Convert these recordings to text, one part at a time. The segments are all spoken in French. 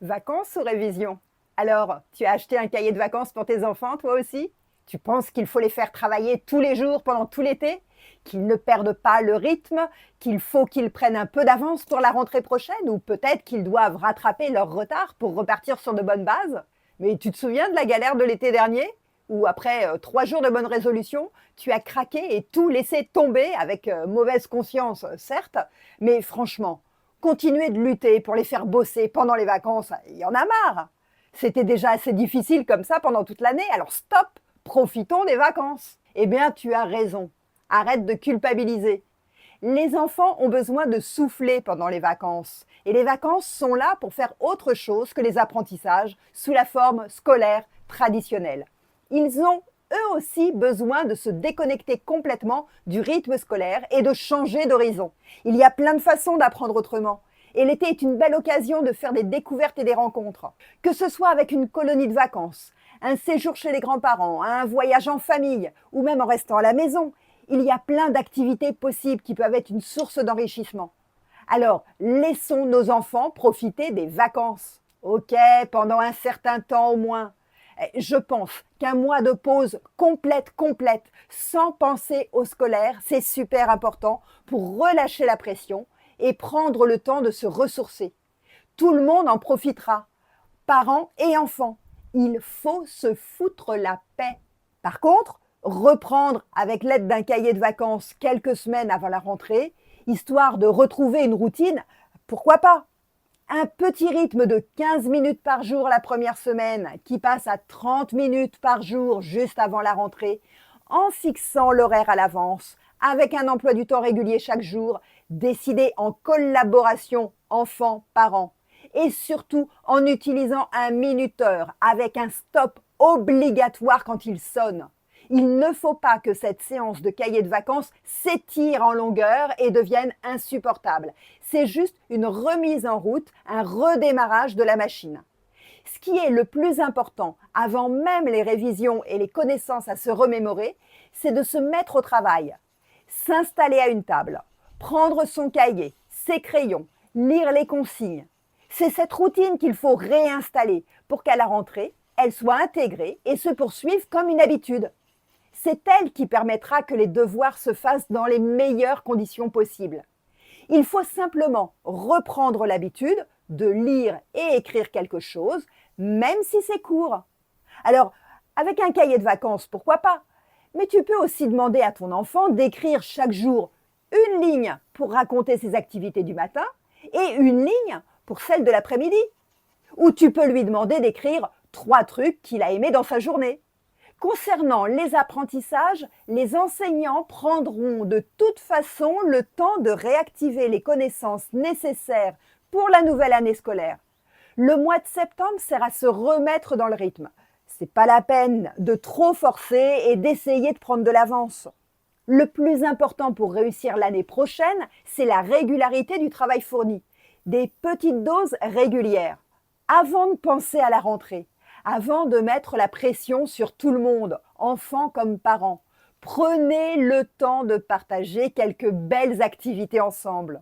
Vacances ou révision? Alors, tu as acheté un cahier de vacances pour tes enfants, toi aussi? Tu penses qu'il faut les faire travailler tous les jours pendant tout l'été? Qu'ils ne perdent pas le rythme? Qu'il faut qu'ils prennent un peu d'avance pour la rentrée prochaine? Ou peut-être qu'ils doivent rattraper leur retard pour repartir sur de bonnes bases? Mais tu te souviens de la galère de l'été dernier? Où après 3 jours de bonne résolution, tu as craqué et tout laissé tomber avec mauvaise conscience, certes, mais franchement, continuer de lutter pour les faire bosser pendant les vacances, il y en a marre. C'était déjà assez difficile comme ça pendant toute l'année, alors stop, profitons des vacances. Eh bien, tu as raison. Arrête de culpabiliser. Les enfants ont besoin de souffler pendant les vacances. Et les vacances sont là pour faire autre chose que les apprentissages sous la forme scolaire traditionnelle. Ils ont eux aussi besoin de se déconnecter complètement du rythme scolaire et de changer d'horizon. Il y a plein de façons d'apprendre autrement. Et l'été est une belle occasion de faire des découvertes et des rencontres. Que ce soit avec une colonie de vacances, un séjour chez les grands-parents, un voyage en famille ou même en restant à la maison, il y a plein d'activités possibles qui peuvent être une source d'enrichissement. Alors, laissons nos enfants profiter des vacances. Ok, pendant un certain temps au moins. Je pense qu'un mois de pause complète, sans penser au scolaire, c'est super important pour relâcher la pression et prendre le temps de se ressourcer. Tout le monde en profitera, parents et enfants. Il faut se foutre la paix. Par contre, reprendre avec l'aide d'un cahier de vacances quelques semaines avant la rentrée, histoire de retrouver une routine, pourquoi pas? Un petit rythme de 15 minutes par jour la première semaine, qui passe à 30 minutes par jour juste avant la rentrée, en fixant l'horaire à l'avance, avec un emploi du temps régulier chaque jour, décidé en collaboration enfants-parents, et surtout en utilisant un minuteur avec un stop obligatoire quand il sonne. Il ne faut pas que cette séance de cahier de vacances s'étire en longueur et devienne insupportable. C'est juste une remise en route, un redémarrage de la machine. Ce qui est le plus important, avant même les révisions et les connaissances à se remémorer, c'est de se mettre au travail. S'installer à une table, prendre son cahier, ses crayons, lire les consignes. C'est cette routine qu'il faut réinstaller pour qu'à la rentrée, elle soit intégrée et se poursuive comme une habitude. C'est elle qui permettra que les devoirs se fassent dans les meilleures conditions possibles. Il faut simplement reprendre l'habitude de lire et écrire quelque chose, même si c'est court. Alors, avec un cahier de vacances, pourquoi pas? Mais tu peux aussi demander à ton enfant d'écrire chaque jour une ligne pour raconter ses activités du matin et une ligne pour celle de l'après-midi. Ou tu peux lui demander d'écrire 3 trucs qu'il a aimés dans sa journée. Concernant les apprentissages, les enseignants prendront de toute façon le temps de réactiver les connaissances nécessaires pour la nouvelle année scolaire. Le mois de septembre sert à se remettre dans le rythme. C'est pas la peine de trop forcer et d'essayer de prendre de l'avance. Le plus important pour réussir l'année prochaine, c'est la régularité du travail fourni. Des petites doses régulières. Avant de penser à la rentrée, avant de mettre la pression sur tout le monde, enfants comme parents, prenez le temps de partager quelques belles activités ensemble.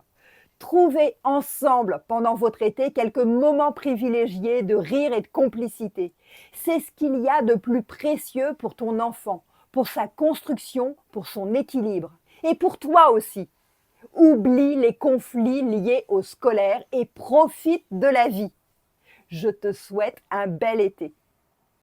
Trouvez ensemble pendant votre été quelques moments privilégiés de rire et de complicité. C'est ce qu'il y a de plus précieux pour ton enfant, pour sa construction, pour son équilibre. Et pour toi aussi. Oublie les conflits liés au scolaire et profite de la vie. Je te souhaite un bel été.